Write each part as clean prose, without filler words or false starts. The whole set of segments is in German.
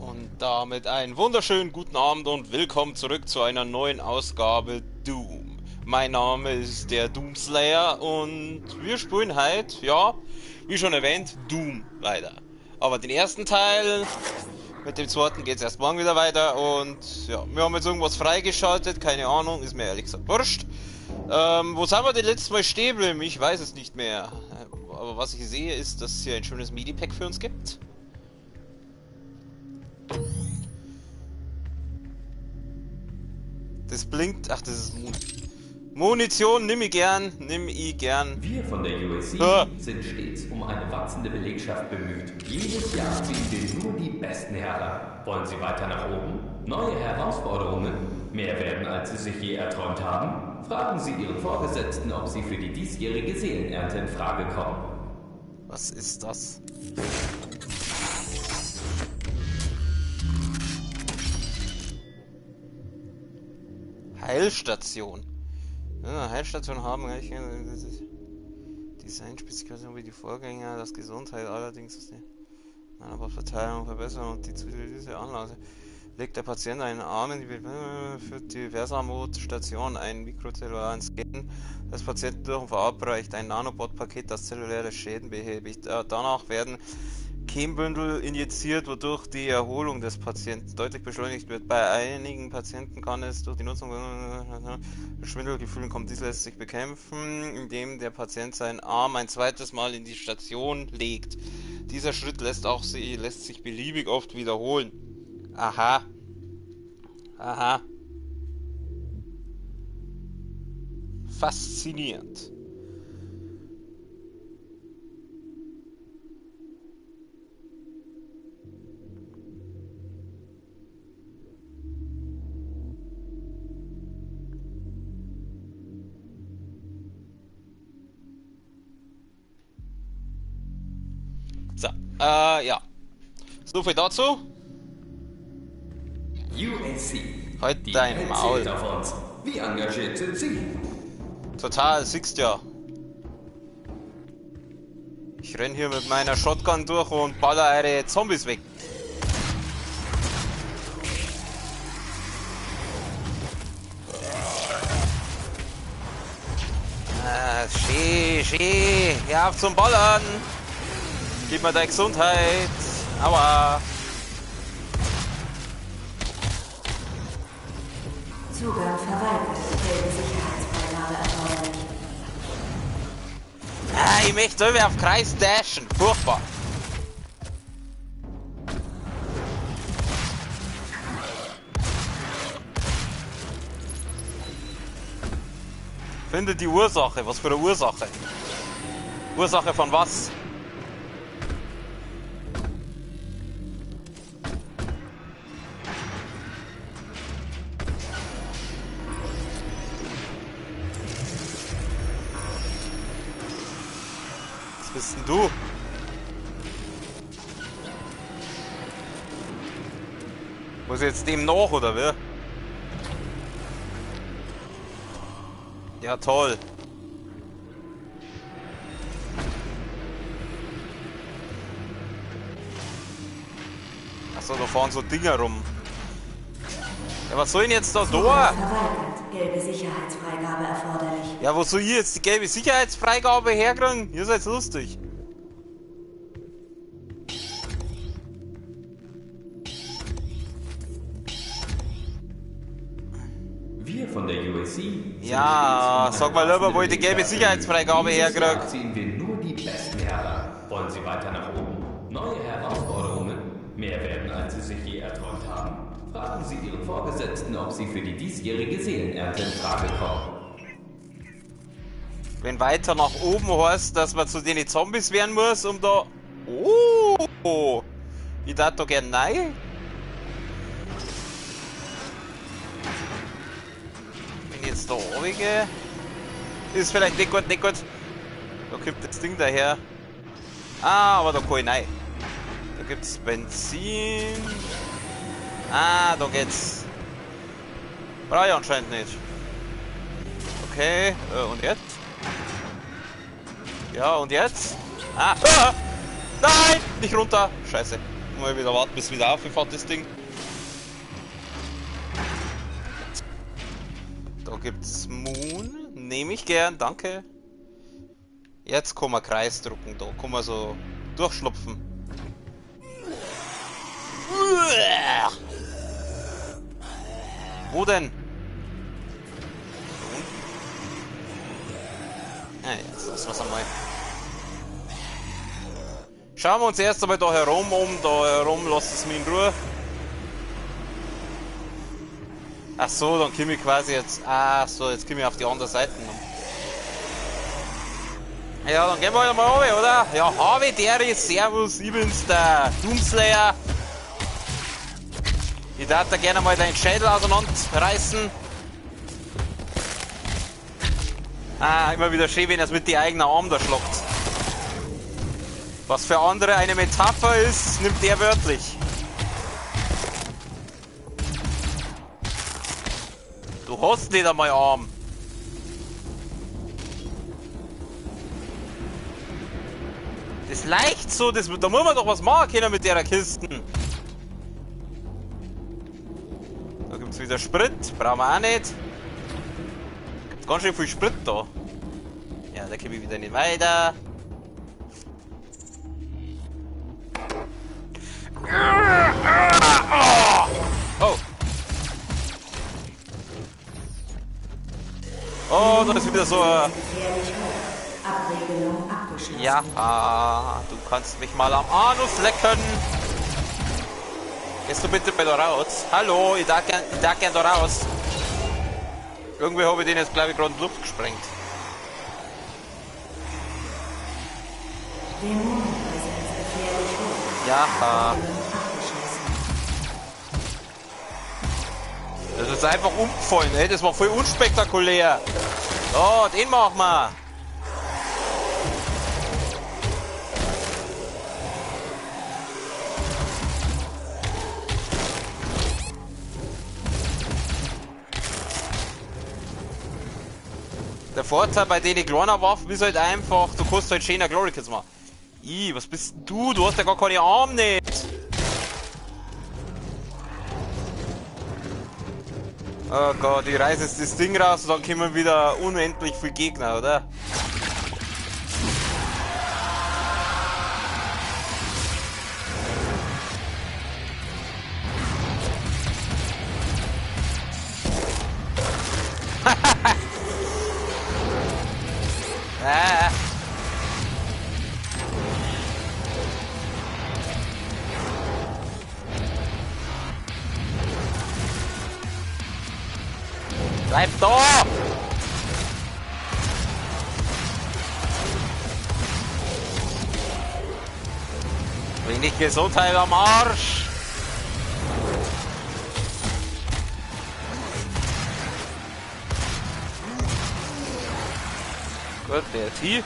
Und damit einen wunderschönen guten Abend und willkommen zurück zu einer neuen Ausgabe Doom. Mein Name ist der Doomslayer und wir spielen heute, ja, wie schon erwähnt, Doom weiter. Aber den ersten Teil, mit dem zweiten geht es erst morgen wieder weiter und ja, wir haben jetzt irgendwas freigeschaltet, keine Ahnung, ist mir ehrlich gesagt wurscht. Wo sind wir denn letztes Mal stehen geblieben? Ich weiß es nicht mehr. Aber was ich sehe ist, dass es hier ein schönes Medipack für uns gibt. Das blinkt. Ach, das ist Munition. Nimm ich gern. Wir von der USC sind stets um eine wachsende Belegschaft bemüht. Jedes Jahr ziehen wir nur die besten Herren. Wollen Sie weiter nach oben? Neue Herausforderungen? Mehr werden, als Sie sich je erträumt haben? Fragen Sie Ihren Vorgesetzten, ob Sie für die diesjährige Seelenernte in Frage kommen. Was ist das? Heilstation. Ja, Heilstation haben gleich Designspezifikation wie die Vorgänger, das Gesundheit allerdings ist die Verteilung verbessern und diese Anlage. Legt der Patient einen Arm in die Versamot-Station, einen mikrozellularen Scan des Patienten durch und verabreicht ein Nanobot-Paket, das zelluläre Schäden behäbigt. Danach werden Chembündel injiziert, wodurch die Erholung des Patienten deutlich beschleunigt wird. Bei einigen Patienten kann es durch die Nutzung von Schwindelgefühlen kommen. Dies lässt sich bekämpfen, indem der Patient seinen Arm ein zweites Mal in die Station legt. Dieser Schritt lässt sich beliebig oft wiederholen. Aha. Aha. Faszinierend. So, ja. So viel dazu. USC. Halt Die dein Welt Maul. zählt auf uns. Wie engagiert sind Sie? Total, siehst ja. Ich renn hier mit meiner Shotgun durch und baller eure Zombies weg. Schee. Ja, auf zum Ballern. Gib mir deine Gesundheit. Aua. Zugang verweigert. Gelbe Sicherheitsfreigabe erforderlich. Ich möchte irgendwie auf Kreis dashen. Furchtbar. Finde die Ursache. Was für eine Ursache? Ursache von was? Was bist denn du? Muss ich jetzt dem nach, oder wer? Ja, toll. Achso, da fahren so Dinger rum. Ja, was soll denn jetzt da Zugang da? verweigert. Gelbe Sicherheitsfreigabe erforderlich. Ja, wo soll ich jetzt die gelbe Sicherheitsfreigabe herkriegen? Ihr seid lustig. Wir von der USC. Ja, sag mal lieber, wo ich die gelbe Sicherheitsfreigabe herkriege. Ziehen wir nur die besten Herren. Wollen Sie weiter nach oben? Neue Herausforderungen? Mehr werden, als Sie sich je erträumt haben? Fragen Sie Ihren Vorgesetzten, ob Sie für die diesjährige Seelenernte in Frage kommen. Wenn weiter nach oben heißt, dass man zu den Zombies werden muss, um da... Oh! Ich darf da gern rein. Wenn ich jetzt da runtergehe... Ist vielleicht nicht gut. Da kommt das Ding daher. Ah, aber da kann ich rein. Da gibt's Benzin. Ah, da geht's. Brauche ich anscheinend nicht. Okay, und jetzt? Ja, und jetzt? Nein! Nicht runter! Scheiße. Mal wieder warten, bis wieder aufgefahrt das Ding. Da gibt's Moon. Nehme ich gern, danke. Jetzt kann man Kreis drucken, da kann man so durchschlupfen. Wo denn? Jetzt lassen wir es einmal. Schauen wir uns erst einmal da herum um. Da herum lasst es mich in Ruhe. Ach so, dann komme ich quasi jetzt. Ach so, jetzt komme ich auf die andere Seite. Ja, dann gehen wir halt mal runter, oder? Ja, Harvey, Derry, Servus, ich bin's, der Doomslayer. Ich darf da gerne mal deinen Schädel auseinanderreißen. Ah, immer wieder schön, wenn er es mit den eigenen Armen da schlagt. Was für andere eine Metapher ist, nimmt er wörtlich. Du hast nicht einmal Arm. Das leicht so, da muss man doch was machen können mit der Kisten. Da gibt's wieder Sprit, brauchen wir auch nicht. Gibt's ganz schön viel Sprit da. Ja, da komme ich wieder nicht weiter. Oh. Oh, da ist wieder so ja, du kannst mich mal am Anus lecken. Gehst du bitte bei da raus? Hallo, ich darf gern da raus. Irgendwie habe ich den jetzt, glaube ich, gerade in die Luft gesprengt. Ja, das ist einfach umgefallen, ey. Das war voll unspektakulär. Oh, den machen wir. Der Vorteil bei den kleinen Waffen ist halt einfach, du kannst halt schöner Glory Kills machen. Was bist du? Du hast ja gar keine Arme nicht. Oh Gott, ich reiße jetzt das Ding raus und dann kommen wieder unendlich viele Gegner, oder? Bleib da! Wenig Gesundheit am Arsch! Gut, der ist hier.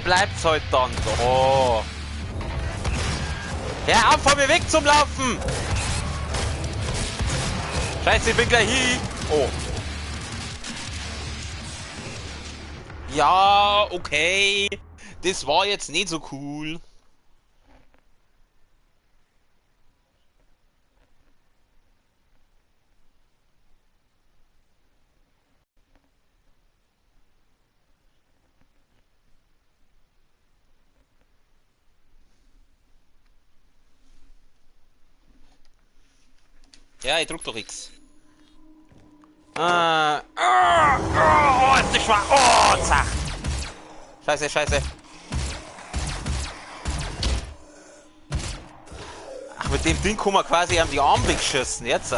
Bleibt's heute dann. Oh. Hör auf, von mir weg zum Laufen! Scheiße, ich bin gleich hier. Oh. Ja, okay. Das war jetzt nicht so cool. Ja, ich drück doch X. Oh, ist das schwach. Oh, zack. Scheiße, scheiße. Ach, mit dem Ding kann man quasi an die Arme wegschießen. Jetzt.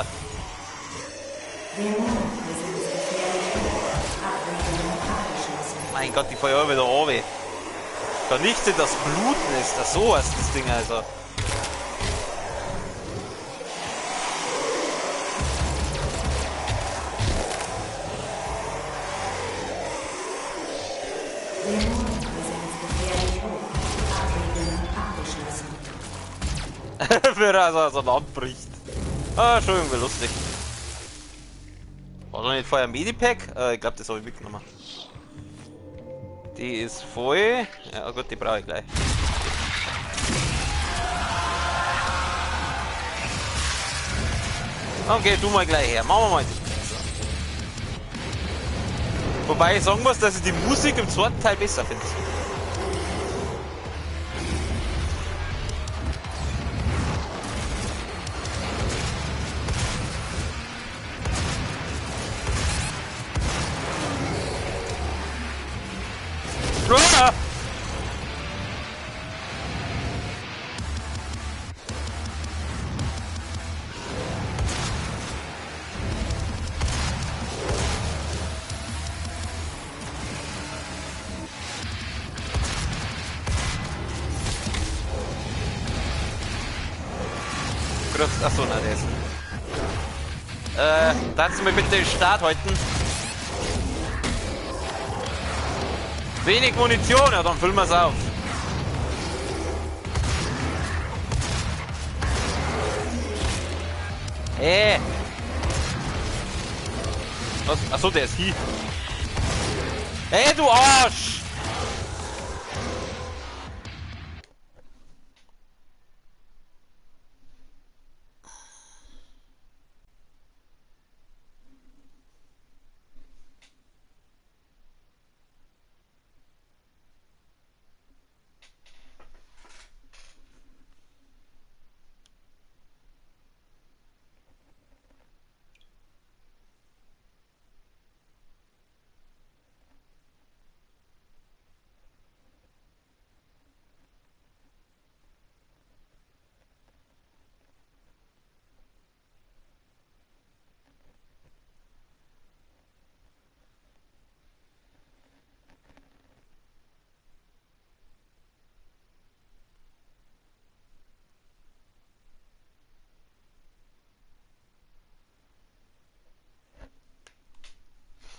Mein Gott, die Feuer wieder runter. Vernichtet das Bluten ist das so ist das Ding also. Dämonenpräsenz gefährlich hoch. Abriegelung abgeschlossen. Wer also so abbricht. Ah, Entschuldigung, wie lustig. War doch nicht vorher ein Medipack? Ich glaube, das habe ich mitgenommen. Die ist voll. Ja gut, die brauche ich gleich. Okay, du mal gleich her. Machen wir mal. Wobei ich sagen muss, dass ich die Musik im zweiten Teil besser finde. Ah! Achso, na der ist. Darfst du mir bitte den Start halten? Wenig Munition, ja dann füllen wir es auf. Hey! Was? Achso, der ist hier. Hey, du Arsch!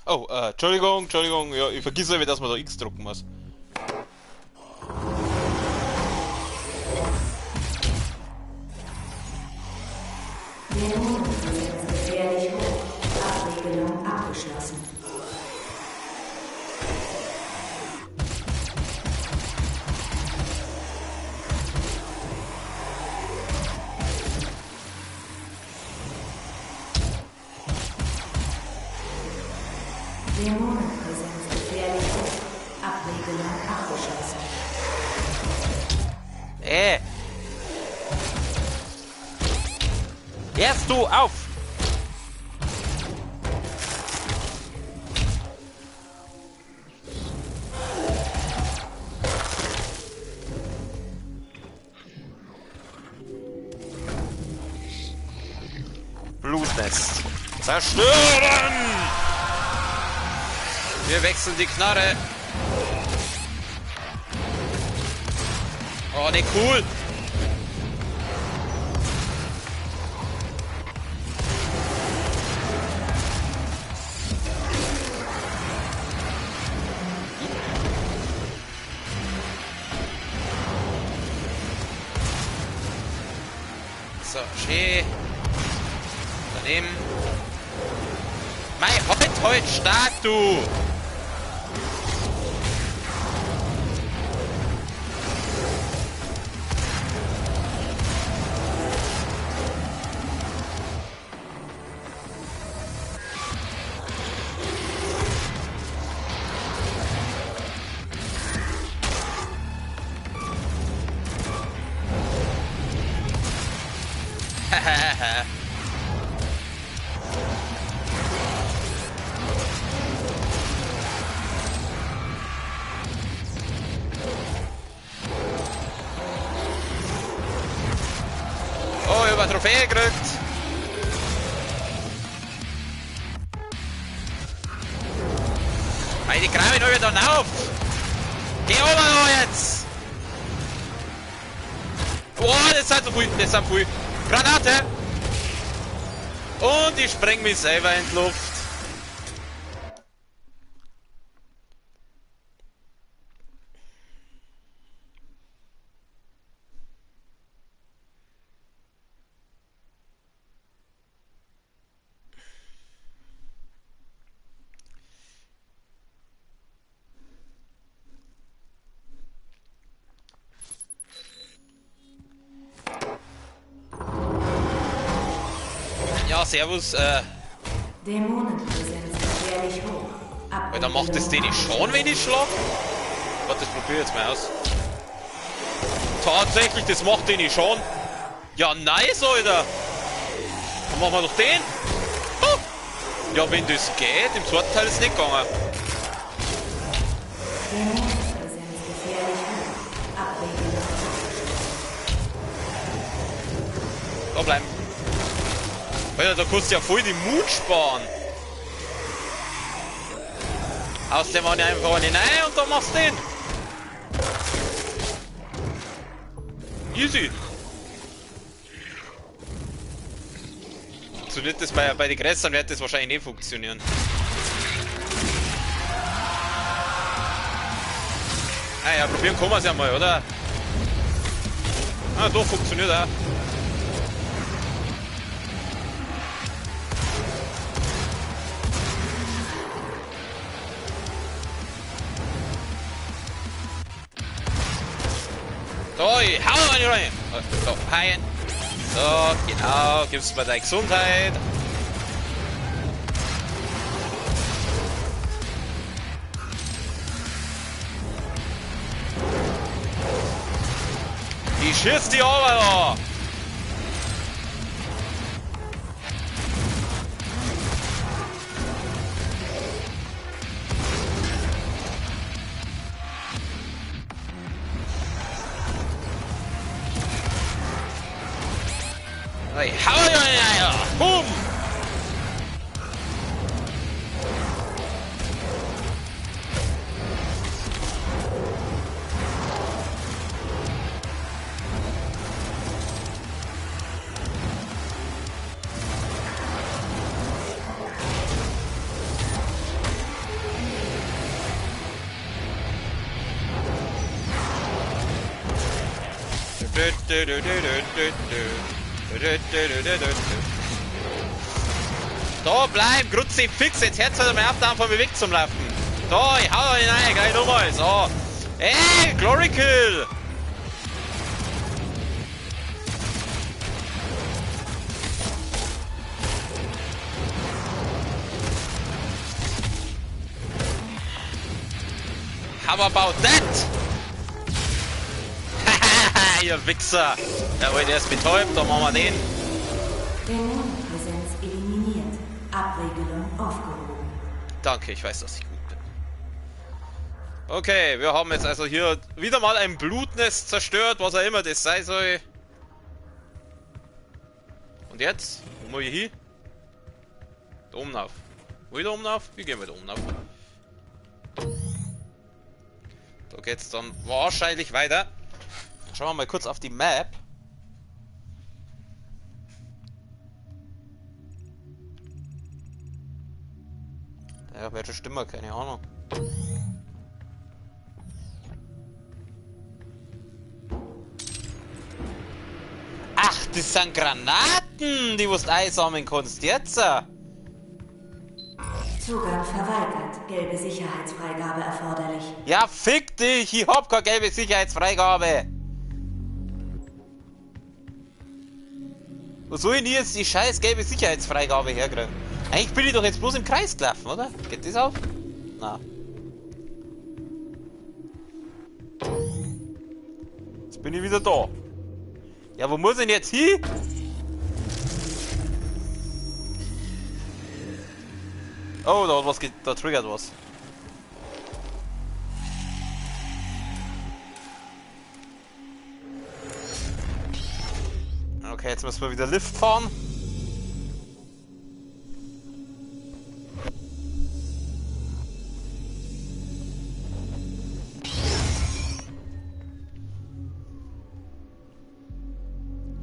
Oh, Entschuldigung, ja, ich vergesse immer, dass man da X drucken muss. Dämonenpräsenz gefährlich hoch. Abriegelung abgeschlossen. Dämonenpräsenz gefährlich hoch. Abriegelung abgeschlossen. Erst du auf! Blutnest. Zerstören! Wir wechseln die Knarre. Oh, ne, cool. So, schön. Daneben. Mei, heute stark, du! Oh, über Trophäe gerückt. Mei, die graben ihn dann auf. Geh oben jetzt. Oh, das sind so viel, das sind viel. Granate. Und ich spreng mich selber in die Luft. servus, Dämonenpräsenz gefährlich hoch. Alter, macht das den nicht schon, wenn ich schlaf? Warte, das probier ich jetzt mal aus. Tatsächlich, das macht den nicht schon. Ja, nice, Alter. Dann machen wir doch den. Oh. Ja, wenn das geht, im zweiten Teil ist es nicht gegangen. Dämonenpräsenz gefährlich hoch. Abregelung. Da bleiben. Alter, da kannst du ja voll die Mut sparen. Aus dem war ich einfach nicht rein und dann machst du den. Easy. Funktioniert das bei den Gräsern, wird das wahrscheinlich nicht funktionieren. Ah ja, probieren kann man es ja mal, oder? Ah, doch, funktioniert auch. So, ich hau mal rein. So, heilen. So, genau, gib's mir deine Gesundheit. Ich schieß die aber da. Hey, hau ja, boom! Da bleib, Grutzi, fix, jetzt hört's halt mal auf, da von mir weg zum Laufen. Da, ich hau ihn rein, gleich nochmal, so. Ey, Glory Kill! How about that? Haha, ihr Wichser! Jawohl, der ist betäubt, dann machen wir den. Dämonenpräsenz eliminiert. Abregelung aufgehoben. Danke, ich weiß, dass ich gut bin. Okay, wir haben jetzt also hier wieder mal ein Blutnest zerstört, was auch immer das sein soll. Und jetzt? Wo muss ich hin? Da oben auf. Wo ich da oben auf? Wie gehen wir da oben auf? Da geht's dann wahrscheinlich weiter. Schauen wir mal kurz auf die Map. Ja, welche Stimme? Keine Ahnung. Ach, das sind Granaten, die du einsammeln kannst. Jetzt! Zugang verweigert. Gelbe Sicherheitsfreigabe erforderlich. Ja, fick dich! Ich hab keine gelbe Sicherheitsfreigabe! Wo soll ich denn jetzt die scheiß gelbe Sicherheitsfreigabe herkriegen? Eigentlich bin ich doch jetzt bloß im Kreis gelaufen, oder? Geht das auf? Na. Jetzt bin ich wieder da. Ja, wo muss ich denn jetzt hin? Oh, da hat was da triggert was. Okay, jetzt müssen wir wieder Lift fahren.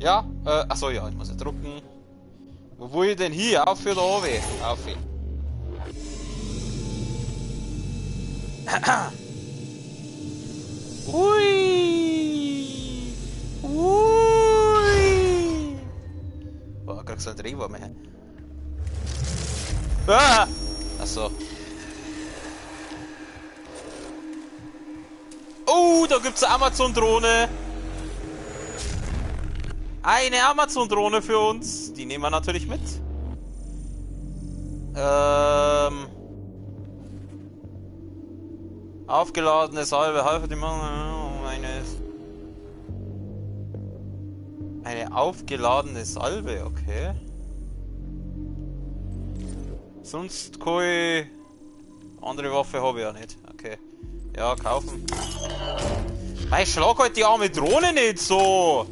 Ja, achso, ja, ich muss ja drucken. Wo will ich denn hier? Auf oder oben? Auf ihn. Ui! Ui! Boah, kriegst du einen Drehwurm her. Ah! Achso. Oh, da gibt's eine Amazon-Drohne. Eine Amazon-Drohne für uns. Die nehmen wir natürlich mit. Aufgeladene Salbe, halbe die Mann. Eine aufgeladene Salbe, okay. Sonst keine andere Waffe habe ich ja nicht. Okay. Ja, kaufen. Hey, schlag halt die arme Drohne nicht so!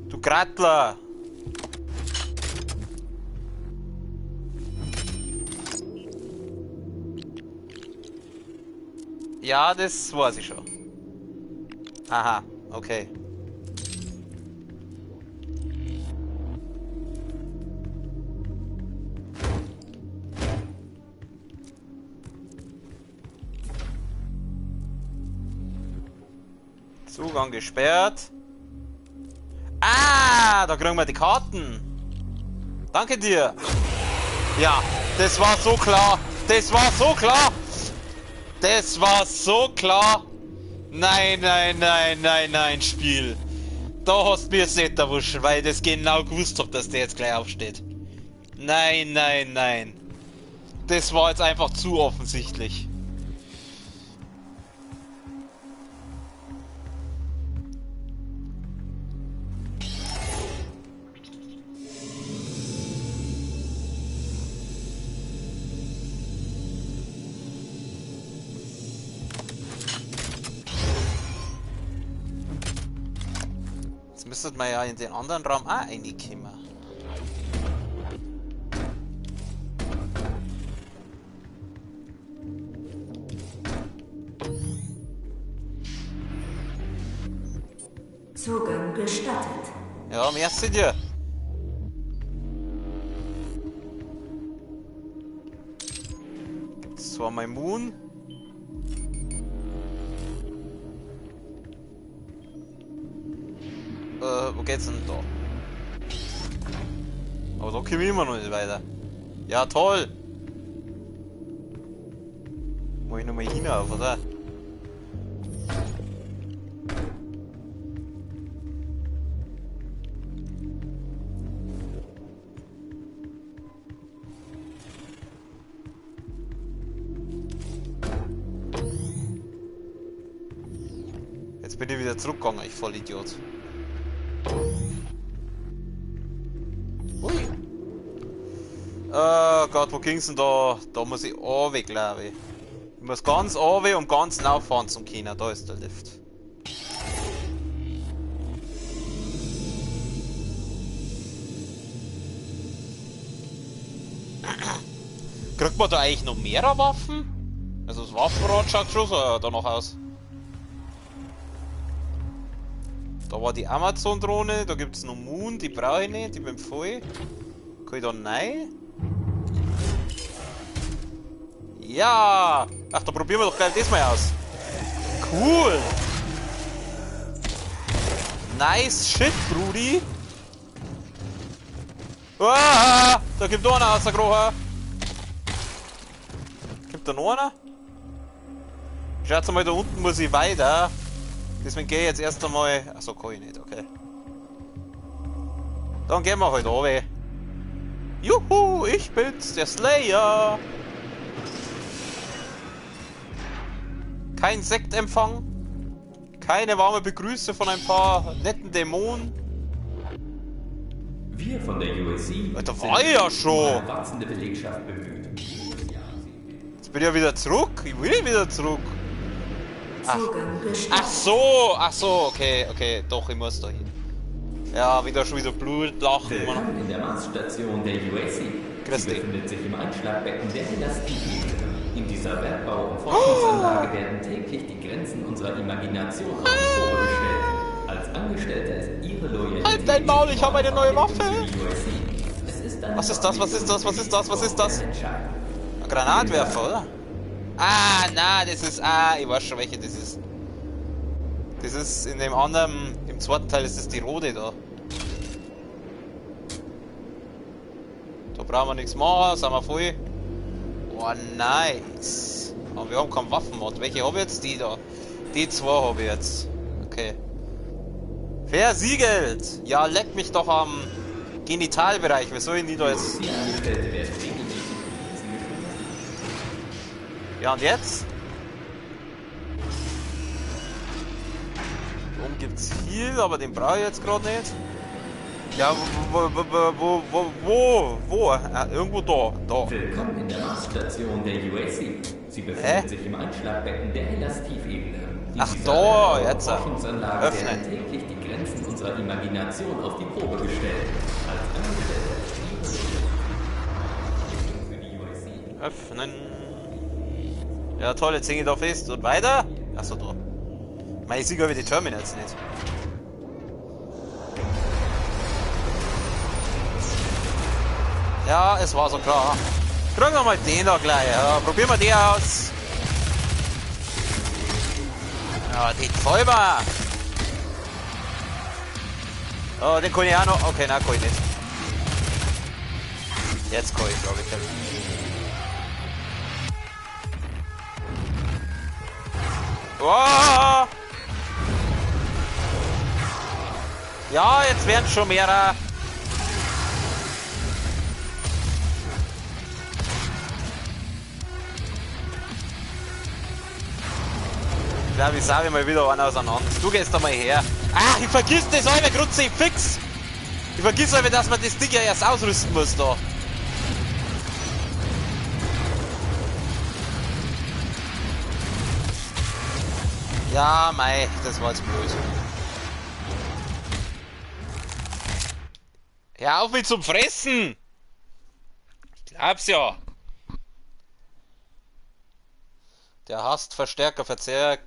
Du Grattler! Ja, das weiß ich schon. Aha, okay. Zugang gesperrt. Ah, da kriegen wir die Karten. Danke dir. Ja, das war so klar. Das war so klar. Das war so klar. Nein, nein, nein, nein, nein, Spiel. Da hast du mir es nicht erwuscht, weil ich das genau gewusst hab, dass der jetzt gleich aufsteht. Nein, nein, nein. Das war jetzt einfach zu offensichtlich. Müsstet man ja in den anderen Raum auch reinkommen. Zugang gestattet. Ja, merci dir. Gibt's zwar mein Moon. Wo geht's denn da? Aber da komme ich immer noch nicht weiter. Ja, toll! Muss ich nochmal hinauf, oder? Jetzt bin ich wieder zurückgegangen, ich Vollidiot. Ui. Gott, wo ging's denn da? Da muss ich runter, glaube ich. Ich muss ganz runter und ganz rauffahren zum China. Da ist der Lift. Kriegt man da eigentlich noch mehr Waffen? Also das Waffenrad schaut schon so danach aus. Da war die Amazon-Drohne, da gibt es noch Moon, die brauche ich nicht, die bin voll. Kann ich da rein? Ja! Ach, da probieren wir doch gleich das mal aus. Cool! Nice shit, Brudi! Ah, da gibt noch einer aus der Grohe. Gibt da noch einer? Schaut mal, da unten muss ich weiter. Deswegen gehe ich jetzt erst einmal... Achso, kann ich nicht, okay. Dann gehen wir halt runter. Juhu, ich bin's, der Slayer! Kein Sektempfang. Keine warme Begrüße von ein paar netten Dämonen. Wir von der USC Da war ich ja schon! eine wachsende Belegschaft bemüht. Jetzt bin ich ja wieder zurück. Ich will wieder zurück. Zugang gestattet. Ach so, okay, doch, ich muss da hin. Ja, schon wieder Blut, Lachen, Mann. Willkommen in der Marsstation der USC. Grüß Sie dich. befindet sich im Einschlagbecken der Dynastie. In dieser Bergbau- und Forschungsanlage werden täglich die Grenzen unserer Imagination auf die Probe gestellt. Als Angestellte ist Ihre Loyalität... Halt dein Maul, ich habe eine neue Waffe! Es ist eine Was ist das? Entscheidung. Ein Granatwerfer, oder? Ah, na, das ist... Ah, ich weiß schon, welche das ist. Das ist in dem anderen... Im zweiten Teil ist das die rote da. Da brauchen wir nichts machen, sind wir voll. Oh, nice. Aber wir haben keinen Waffenmod. Welche habe ich jetzt? Die da. Die zwei habe ich jetzt. Okay. Versiegelt! Ja, leck mich doch am Genitalbereich. Wie soll ich die da jetzt... Die Angestellte werden regelmäßig Ja, und jetzt? Oben gibt's Heal, aber den brauche ich jetzt gerade nicht. Ja, wo? Irgendwo da. Willkommen in der Marsstation der UAC. Sie befindet sich im Einschlagbecken der Hellas-Tiefebene. Ach da, jetzt. Forschungsanlagen Öffnen. werden täglich die Grenzen unserer Imagination auf die Probe gestellt. Als Angestellter für die UAC. Öffnen. Ja, toll, jetzt hänge ich da fest. Und weiter? Achso, da. Ich sehe über die Terminals nicht. Ja, es war so klar. Kriegen wir mal den da gleich. Ja, probieren wir den aus. Ja, den Vollbar. Oh, den kann ich auch noch. Okay, nein, kann ich nicht. Jetzt kann ich, glaube ich. Oh! Ja, jetzt werden schon mehrere. Ich glaube, ich sage mal wieder einen auseinander. Du gehst da mal her. Ach, ich vergiss das halbe Grutze fix. Ich vergiss halbe, dass man das Ding ja erst ausrüsten muss da. Ja, mei, das war jetzt blöd. Hör auf mich zum Fressen! Ich glaub's ja. Der Hastverstärker verbessert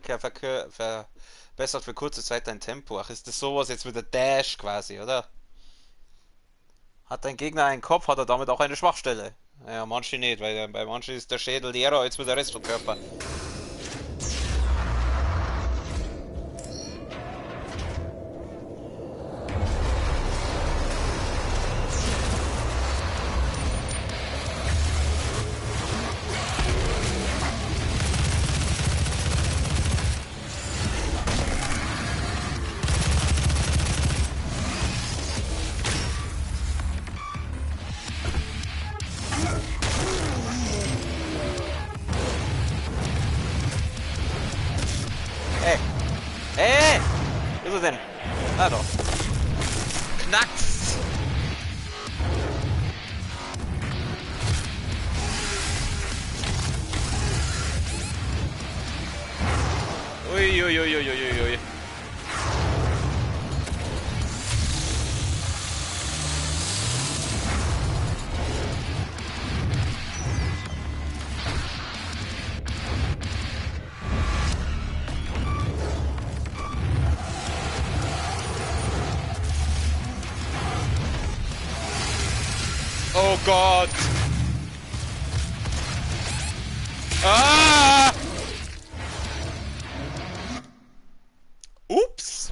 für kurze Zeit dein Tempo. Ach, ist das sowas jetzt mit der Dash quasi, oder? Hat dein Gegner einen Kopf, hat er damit auch eine Schwachstelle? Naja, manche nicht, weil bei manchen ist der Schädel leerer als mit der Rest vom Körper. Hey! Wo ist er denn? Ah, doch. Knacks! Ui. Oh Gott! Ah! Ups!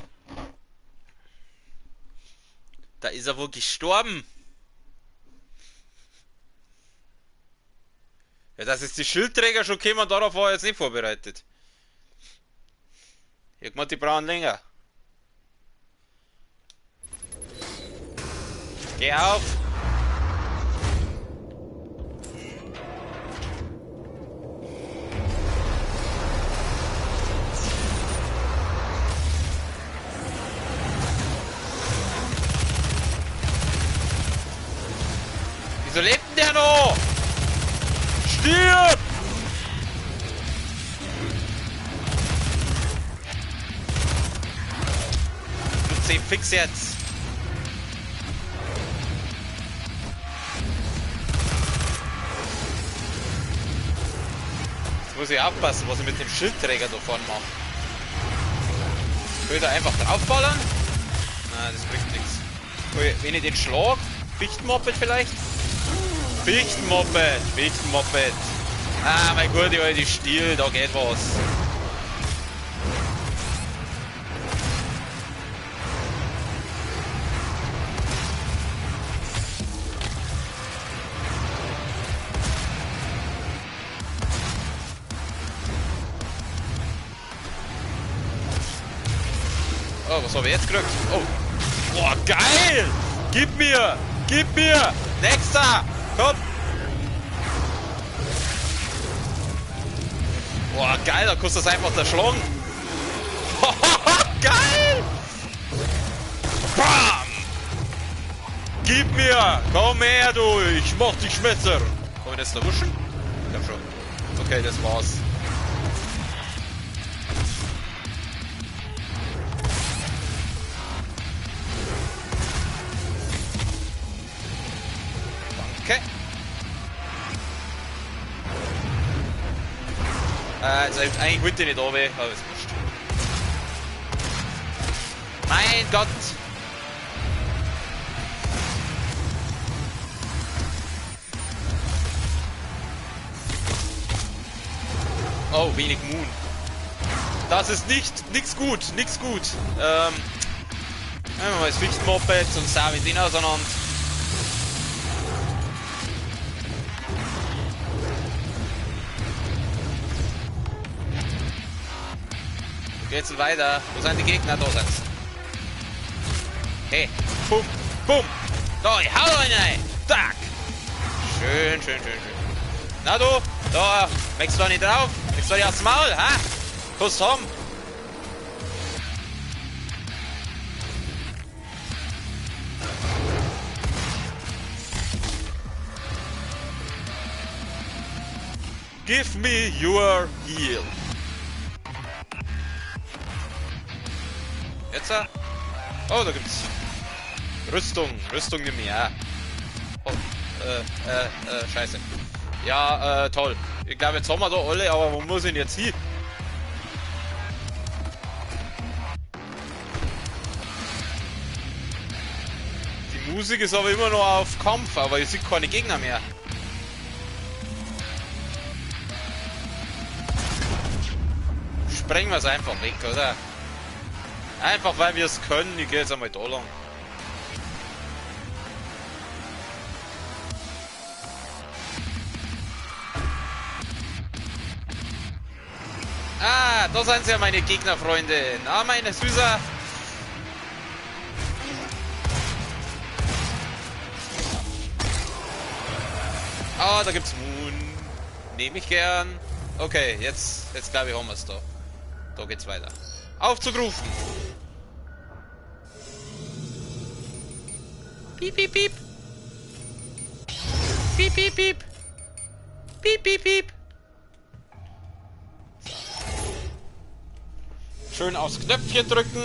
Da ist er wohl gestorben. Ja, dass jetzt die Schildträger schon kämen, darauf war er jetzt nicht vorbereitet. Irgendwann die brauchen länger. Geh auf! Wieso lebt denn der noch? Stirb! Du C fix jetzt. Jetzt muss ich aufpassen, was ich mit dem Schildträger da vorne mache. Will ich da einfach draufballern? Nein, das bringt nichts. Wenn ich den schlag, Fichtenmoped vielleicht? Fichtenmoped. Ah, mein Gott, alte Stiel, da geht was. Oh, was habe ich jetzt gekriegt? Oh. Boah, geil! Gib mir! Nächster! Komm! Boah, geil, da kostet das einfach der Schlong. Geil! Bam! Gib mir! Komm her, du! Ich mach dich Schmetzer! Kann ich das da wuschen? Ich glaub schon. Okay, das war's. Danke. Also eigentlich wollte ich nicht runter, aber es wurscht. Mein Gott! Oh, wenig Moon. Das ist nix gut. Nehmen wir mal das Fichtenmoped und saugen den auseinander. Geht's weiter. Wo sind die Gegner? Da sind's. Hey, bumm, bumm. Da, ich hau rein. Tack. Schön. Na du, da, wächst du nicht drauf? Wächst du nicht aufs Maul, ha? Kuss haben. Give me your heal. Jetzt? Oh, da gibt's Rüstung nimm ich, ja. Oh, scheiße. Ja, toll. Ich glaube, jetzt haben wir da alle, aber wo muss ich denn jetzt hin? Die Musik ist aber immer noch auf Kampf, aber ich sehe keine Gegner mehr. Sprengen wir es einfach weg, oder? Einfach weil wir es können, ich gehe jetzt einmal da lang. Ah, da sind sie ja meine Gegnerfreunde. Na, meine Süßer. Ah, da gibt's Moon. Nehme ich gern. Okay, jetzt glaube ich haben wir es da. Da geht's weiter. Aufzug rufen. Piep, piep, piep. Piep, piep, piep. Piep, piep, piep. Schön aufs Knöpfchen drücken.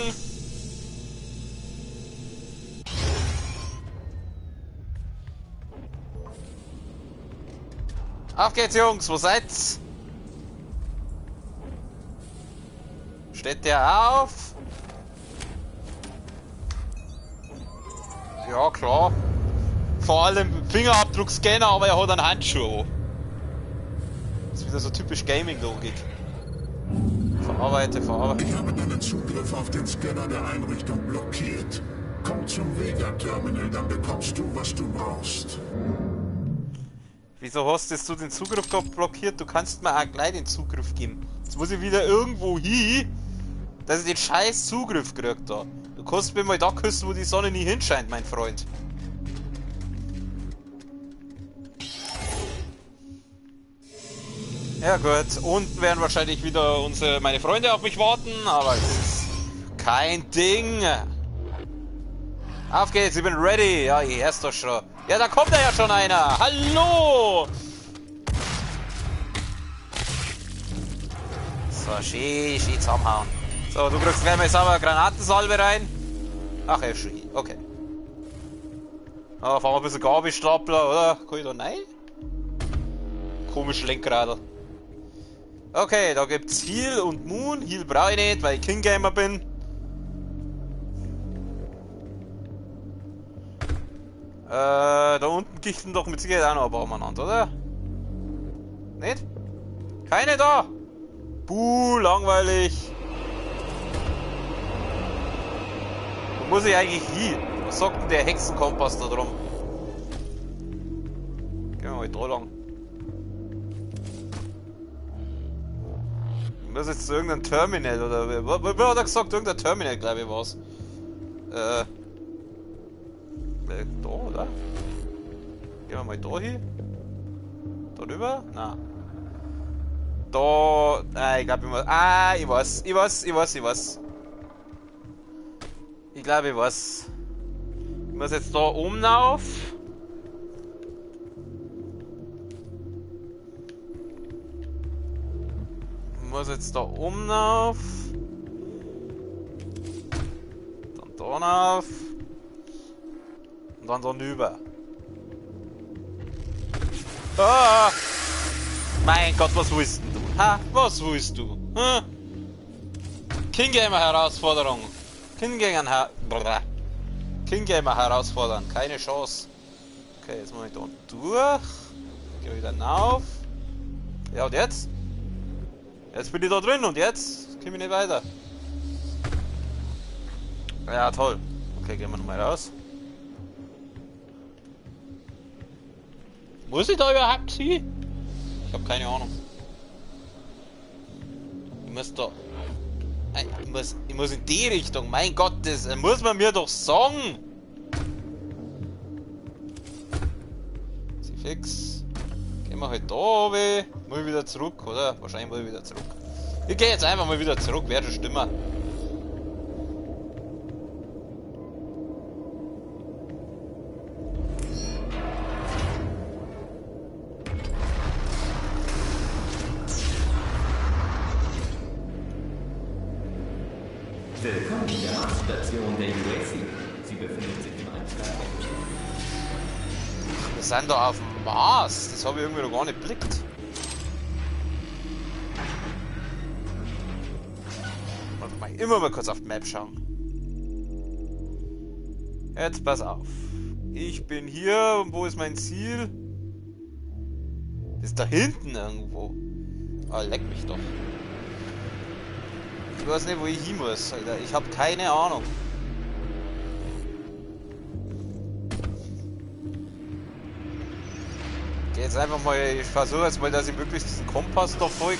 Auf geht's, Jungs. Wo seid's? Steht der auf? Ja, klar. Vor allem Fingerabdruckscanner, aber er hat einen Handschuh. Das ist wieder so typisch Gaming-Logik. Verarbeite. Ich habe deinen Zugriff auf den Scanner der Einrichtung blockiert. Komm zum Vega-Terminal, dann bekommst du, was du brauchst. Wieso hast du den Zugriff blockiert? Du kannst mir auch gleich den Zugriff geben. Jetzt muss ich wieder irgendwo hin, dass ich den scheiß Zugriff krieg da. Du kannst mir mal da küssen, wo die Sonne nie hinscheint, mein Freund. Ja gut, unten werden wahrscheinlich wieder meine Freunde auf mich warten, aber es ist kein Ding. Auf geht's, ich bin ready. Ja, ich hör's doch schon. Ja, da kommt ja schon einer. Hallo! So, schön zusammenhauen. So, du kriegst gleich mal sauber Granatensalbe rein. Ach, er schön. Okay. Fahren wir ein bisschen Gabelstapler, oder? Kann ich da rein? Komisch Lenkradl. Okay, da gibt's Heal und Moon. Heal brauche ich nicht, weil ich King Gamer bin. Da unten gichten doch mit Sicherheit auch noch ein paar umeinander, oder? Nicht? Keine da! Buh, langweilig! Wo muss ich eigentlich hin? Was sagt denn der Hexenkompass da drum? Gehen wir mal da lang. Ich muss jetzt zu irgendeinem Terminal oder wer hat er gesagt? Irgendein Terminal, glaube ich, war's. Da, oder? Gehen wir mal da hin. Da rüber? Na. da... Ah, ich glaube, ich muss... Ah, ich weiß. Ich glaube, ich weiß. Ich muss jetzt da oben rauf. Ich muss jetzt da oben rauf. Dann da rauf. Und dann da rüber. Ah! Mein Gott, was willst denn du? Ha? Was willst du? Ha? King Gamer Herausforderung. King Gamer herausfordern. Keine Chance. Okay, jetzt muss ich da durch. Geh wieder rauf. Ja, und jetzt? Jetzt bin ich da drin und jetzt komme ich nicht weiter. Ja, toll. Okay, gehen wir nochmal raus. Muss ich da überhaupt hin? Ich habe keine Ahnung. Ich muss da... Ich muss in die Richtung. Mein Gott, das muss man mir doch sagen. Sie fix. Gehen wir halt da runter. Muss ich wieder zurück, oder? Wahrscheinlich muss ich wieder zurück. Ich gehe jetzt einfach mal wieder zurück. Wäre schon stimmen. Willkommen in der Marsstation der UAC. Sie befindet sich im Einschlag. Wir sind da auf dem Mars. Das habe ich irgendwie noch gar nicht geblickt. Warte mal, immer mal kurz auf die Map schauen. Jetzt pass auf. Ich bin hier und wo ist mein Ziel? Ist da hinten irgendwo. Ah, leck mich doch. Ich weiß nicht, wo ich hin muss, Alter. Ich habe keine Ahnung. Ich geh jetzt einfach mal, ich versuche jetzt mal, dass ich möglichst diesen Kompass da folge.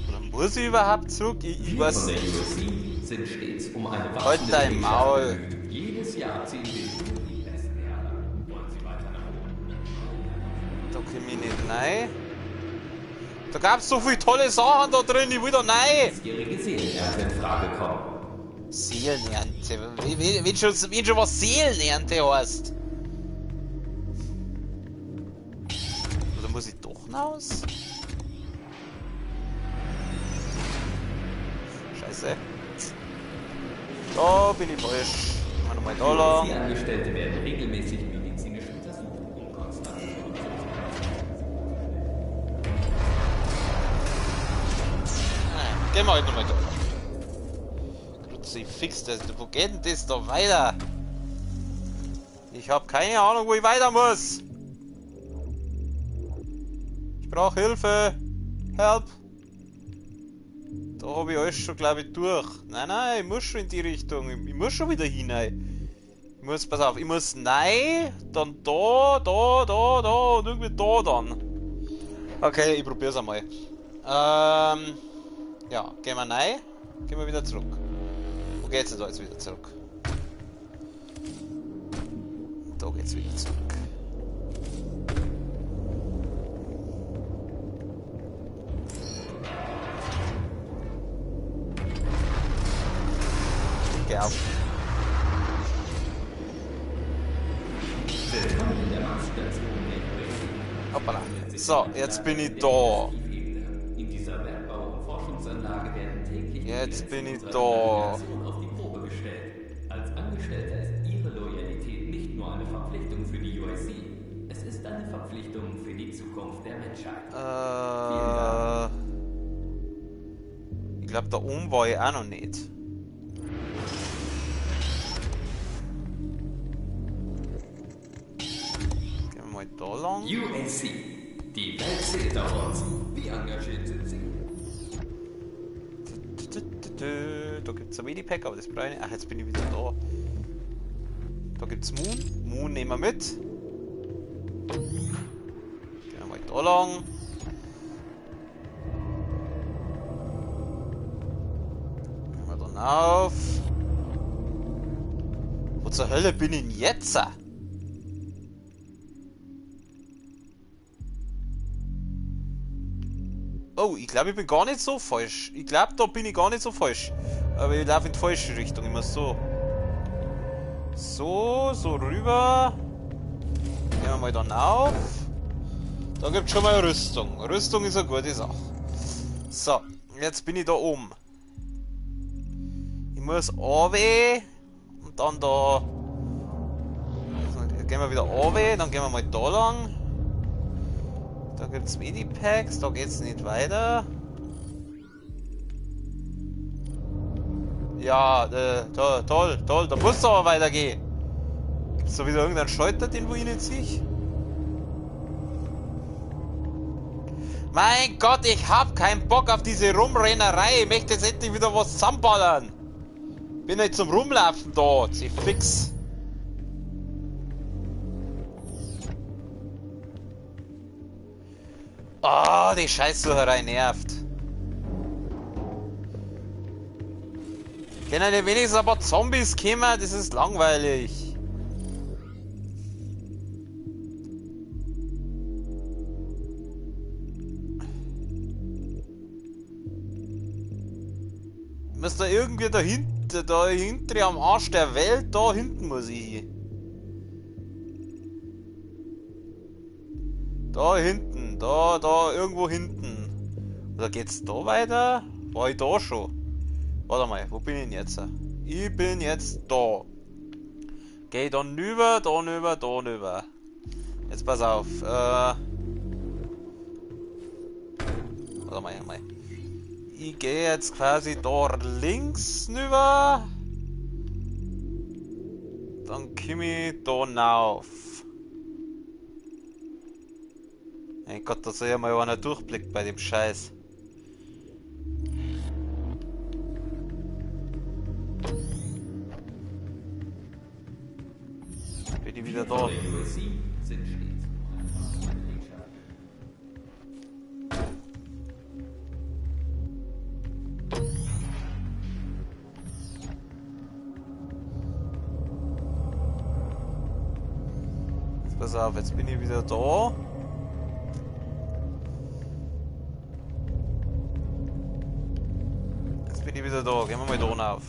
Oder muss ich überhaupt zurück? Ich weiß nicht. Sind stets um eine halt dein Maul. Jedes Jahr ziehen wir die besten Herren. Wollen Sie weiter nach oben? Da komm ich nicht rein. Da gab's so viele tolle Sachen da drin, ich will da rein! Jährige Seelenernte in Frage kommen. Seelenernte? Wenn schon was Seelenernte heißt? Oder muss ich doch raus? Scheiße. Da bin ich falsch. Mal nochmal da lang. Die Angestellte werden regelmäßig medizinisch untersucht, um konstante Gehen wir halt nochmal da. Kruzifix, wo geht denn das da weiter? Ich habe keine Ahnung, wo ich weiter muss. Ich brauche Hilfe. Help. Da habe ich alles schon, glaube ich, durch. Nein, ich muss schon in die Richtung. Ich muss schon wieder hinein. Ich muss, pass auf, ich muss nein, dann da und irgendwie da dann. Okay, ich probier's einmal. Ja, gehen wir rein, gehen wir wieder zurück. Wo geht's denn da jetzt wieder zurück? Da geht's wieder zurück. Geh auf. Hoppala. So, jetzt bin ich da. Jetzt bin ich da. Auf die Probe gestellt. Als Angestellter ist Ihre Loyalität nicht nur eine Verpflichtung für die UAC. Es ist eine Verpflichtung für die Zukunft der Menschheit. Ich glaube, da oben war ich auch noch nicht. Gehen wir mal da lang. UAC. Die Welt zählt auf uns. Wie engagiert sind Sie? Da gibt es ein Medipack, aber das brauche ich nicht. Ach, jetzt bin ich wieder da. Da gibt es Moon. Moon nehmen wir mit. Gehen wir mal da lang. Gehen wir dann auf. Wo zur Hölle bin ich denn jetzt? Oh, ich glaube, ich bin gar nicht so falsch. Ich glaube, da bin ich gar nicht so falsch. Aber ich laufe in die falsche Richtung. Ich muss so. So rüber. Gehen wir mal dann auf. Da gibt es schon mal Rüstung. Rüstung ist eine gute Sache. So, jetzt bin ich da oben. Ich muss runter. Und dann da. Dann gehen wir wieder runter. Dann gehen wir mal da lang. Da gibt es Medipacks. Da geht es nicht weiter. Ja, toll. Da muss es aber weitergehen. Gibt es da wieder irgendeinen Schalter, den wo ich nicht sehe? Mein Gott, ich hab keinen Bock auf diese Rumrennerei. Ich möchte jetzt endlich wieder was zusammenballern. Bin nicht zum Rumlaufen da. Sie fix. Ah, die Scheißsucherei nervt. Können nicht wenigstens ein paar Zombies kommen? Das ist langweilig. Muss da irgendwie da hinten am Arsch der Welt, da hinten muss ich hin. Da hinten, da irgendwo hinten. Oder geht's da weiter? War ich da schon? Warte mal, wo bin ich denn jetzt? Ich bin jetzt da. Geh dann rüber, da rüber. Jetzt pass auf. Warte mal. Ich gehe jetzt quasi da links rüber. Dann komme ich da rauf. Mein Gott, da soll ja mal einer durchblickt bei dem Scheiß. Bin ich wieder da. Pass auf, jetzt bin ich wieder da. Gehen wir mal da rauf.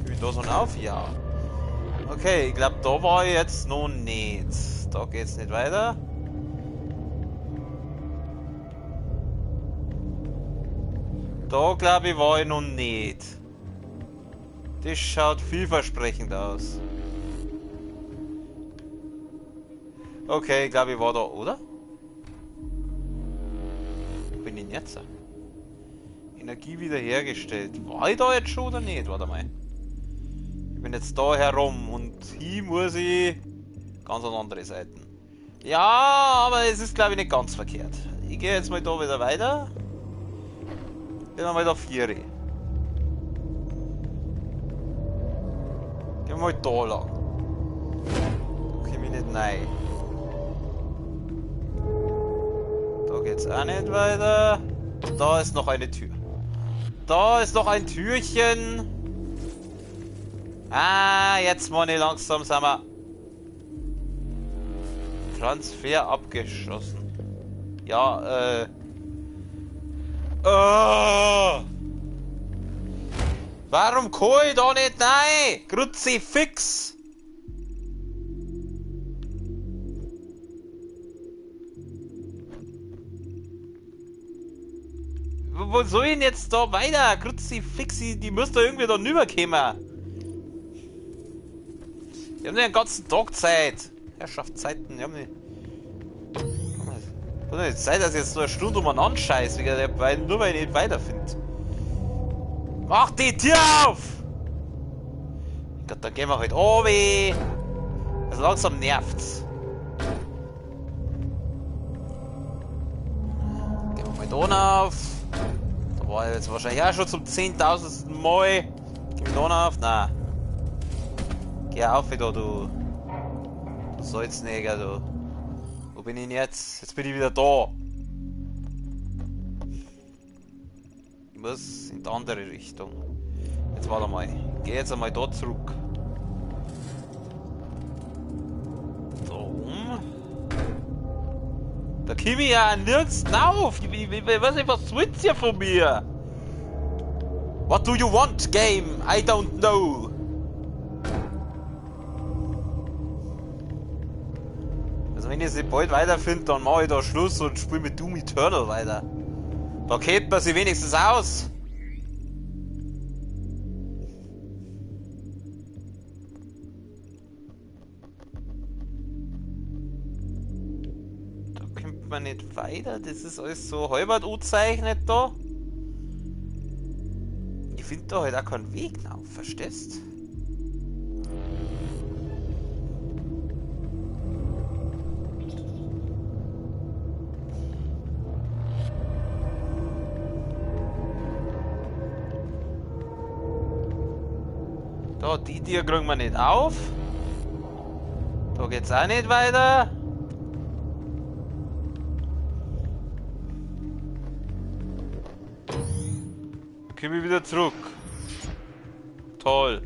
Bin ich da so rauf? Ja. Okay, ich glaube, da war ich jetzt noch nicht. Da geht's nicht weiter. Da glaube ich, war ich noch nicht. Das schaut vielversprechend aus. Okay, ich glaube, ich war da, oder? Wo bin ich denn jetzt? Energie wiederhergestellt. War ich da jetzt schon oder nicht? Warte mal. Ich bin jetzt da herum und hier muss ich ganz an andere Seiten. Ja, aber es ist glaube ich nicht ganz verkehrt. Ich gehe jetzt mal da wieder weiter. Gehen wir mal da 4. Gehen wir mal da lang. Komm ich nicht rein. Da geht's auch nicht weiter. Da ist noch eine Tür. Da ist noch ein Türchen. Ah, jetzt mal nicht langsam, sind wir. Transfer abgeschlossen. Ja, warum kann ich da nicht rein? Kruzifix! Wo soll ich denn jetzt da weiter? Kruzifixi, die muss da irgendwie da rüberkommen. Wir haben den ganzen Tag Zeit. Herrschaftszeiten, wir haben nicht. Kann doch nicht sein, dass ich jetzt nur eine Stunde umeinander scheiß, nur weil ich nicht weiterfinde. Mach die Tür auf! Gott, dann gehen wir halt runter. Also langsam nervt's. Gehen wir mal da auf. Da war ich jetzt wahrscheinlich auch schon zum 10.000. Mal. Geh ich da auf? Nein. Geh auf wieder, du Salznäger, du. Wo bin ich denn jetzt? Jetzt bin ich wieder da. Ich muss in die andere Richtung. Jetzt warte mal. Ich geh jetzt einmal da zurück. Da Da komme ich ja nirgends auf. Was willst ihr von mir? What do you want, game? I don't know. Also wenn ich sie bald weiterfinde, dann mache ich da Schluss und spiele mit Doom Eternal weiter. Da kennt man sie wenigstens aus. Da kommt man nicht weiter, das ist alles so halbert angezeichnet da. Ich finde da halt auch keinen Weg auf, verstehst? Da, die Tür kriegen wir nicht auf. Da geht's auch nicht weiter. Komme ich wieder zurück. Toll.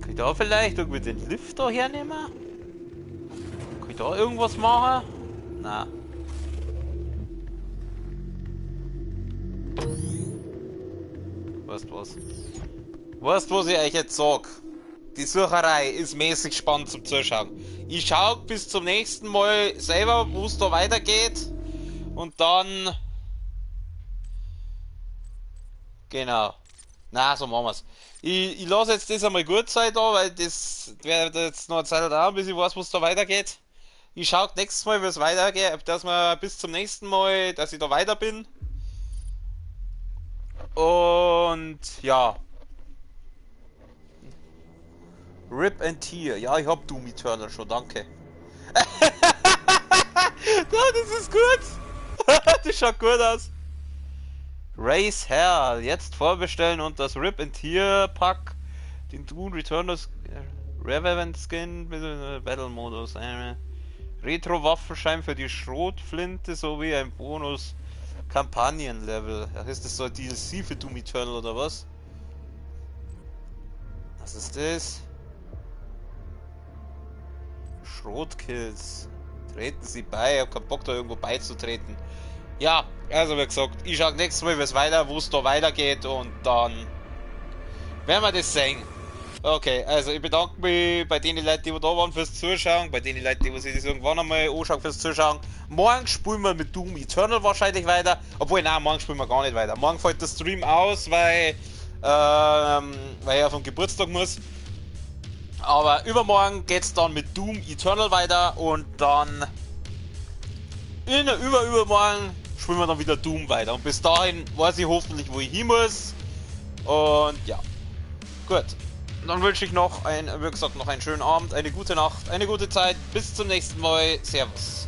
Kann ich da vielleicht irgendwie den Lift da hernehmen? Kann ich da irgendwas machen? Nein. Weißt du was? Weißt du, was ich euch jetzt sag? Die Sucherei ist mäßig spannend zum Zuschauen. Ich schau bis zum nächsten Mal selber, wo es da weitergeht. Und dann... Genau. Na, so machen wir's. Ich lasse jetzt das einmal gut sein da, weil das wird jetzt noch eine Zeit dauern, bis ich weiß, wo es da weitergeht. Ich schau nächstes Mal, wie es weitergeht, dass wir bis zum nächsten Mal, dass ich da weiter bin. Und ja. Rip and Tear. Ja, ich hab Doom Eternal schon, danke. Ja, das ist gut. Das schaut gut aus. Race Hell. Jetzt vorbestellen und das Rip and Tear Pack. Den Doom Eternal Revenant Skin mit Battle Modus. Retro Waffenschein für die Schrotflinte sowie ein Bonus Kampagnenlevel. Ist das so ein DLC für Doom Eternal oder was? Was ist das? Schrotkills. Treten Sie bei, ich hab keinen Bock da irgendwo beizutreten. Ja, also wie gesagt, ich schau nächstes Mal, wo es da weitergeht und dann werden wir das sehen. Okay, also ich bedanke mich bei den Leuten, die da waren fürs Zuschauen, bei den Leuten, die sich das irgendwann einmal anschauen fürs Zuschauen. Morgen spielen wir mit Doom Eternal wahrscheinlich weiter, obwohl nein, morgen spielen wir gar nicht weiter. Morgen fällt der Stream aus, weil ich auf den Geburtstag muss. Aber übermorgen geht's dann mit Doom Eternal weiter und dann übermorgen spielen wir dann wieder Doom weiter. Und bis dahin weiß ich hoffentlich, wo ich hin muss. Und ja, gut. Dann wünsche ich noch wie gesagt, noch einen schönen Abend, eine gute Nacht, eine gute Zeit. Bis zum nächsten Mal. Servus.